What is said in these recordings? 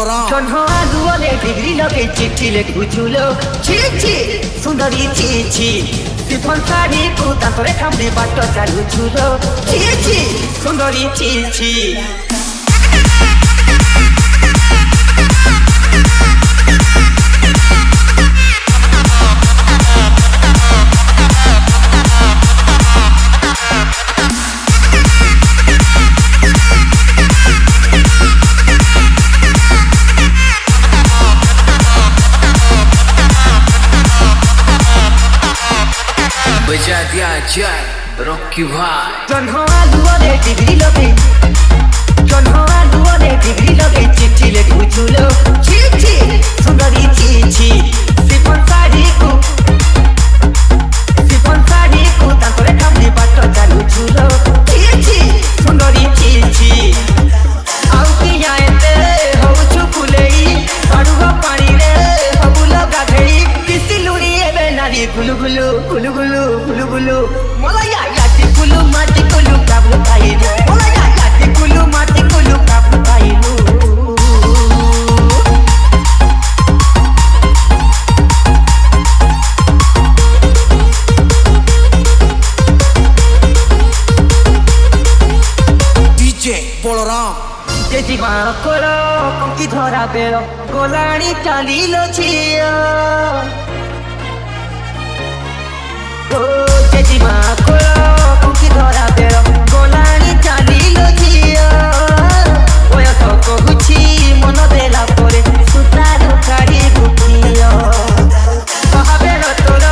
বলরাম জন্মা দুয়ারে ডিগ্রি লগে চিঠি লেখুছুলো ছি ছি সুন্দরী ছি ছি সিফন শাড়ি কু তান্তরে খামড়ি বাট চালুছুলো ছি ছি সুন্দরী ছি ছি बजा दिया जाए रॉकी भाई जन्मा दुआरे डिग्री लगे जन्मा दुआरे डिग्री लगे चिट्ठी लेखुछुलो छि छि सुंदरी छि छि सिफन शाड़ी को तांतरे खामड़ी बाट चालुछुलो छि छि सुंदरी छि छि आउ कि आएते होउछु फुलेई पाडुगो पानी रे हबुलो गाधेई किसी लुड़ी एबे नारी गुलु गुलु गुलु गुलु गुलु गुलु मला याती गुलु माटी गुलु काबु पाइलु मला याती गुलु माटी गुलु काबु पाइलु डीजे বলরাম जेजी मा कोलो कंकी धरा बेलो कोलाणी चालीलो छिया ओ जेजी मा कोलो कंकी धरा बेलो कोलाणी चालीलो छिया ओय तो कहूची मन देला परे सुतार काढी बुकियो कहाबेलो तोर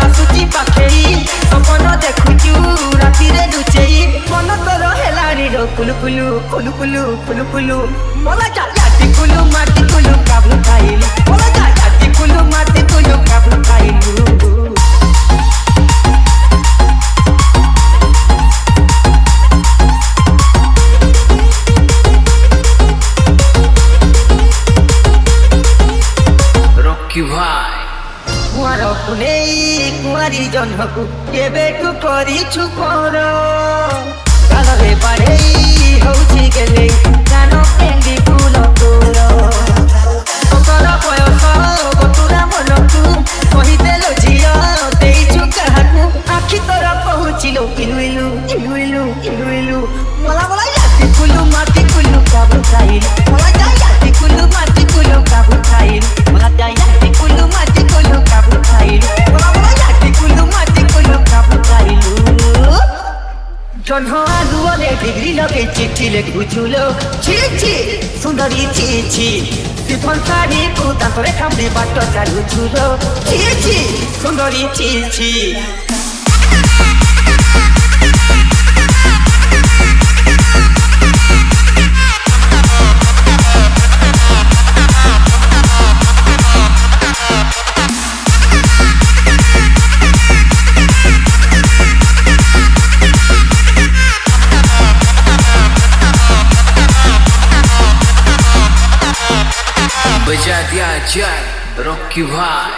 आसुची पाखेई सपन देखुचू राती रे लुचेई मन तोर हेलानी रो कुलु कुलु कुलु कुलु कुलु कुलु मला याती कुलु माटी कुलु काबु खाइलु मला याती कुलु माटी कुलु काबु खाइलु रॉकी भाई कुआर कुनेई कुआरी जन्मकु केबेकु करिछु पर कालरे पारेई होउछि गेले कानो पेंडी फूल तोर तोर बयस बतुरा मनकु कहि देलो झिया देइछु काहाकु आखि तोर पहुँचिलो इलुइलु इलुइलु इलुइलु मला मला याती कुलु माटी कुलु काबु खाइलु मला याती कुलु माटी कुलु काबु खाइलु मला याती कुलु माटी कुलु काबु खाइलु मला मला याती कुलु माटी कुलु काबु खाइलु जन्मा दुआरे डिग्री लगे चिट्ठी लेखुछुलो छि छि सुंदरी छि छि सिफन शाड़ी को तांतरे खामड़ी बाट चालुछुलो छि छि सुंदरी छि छि बजा दिया जाए रॉकी भाई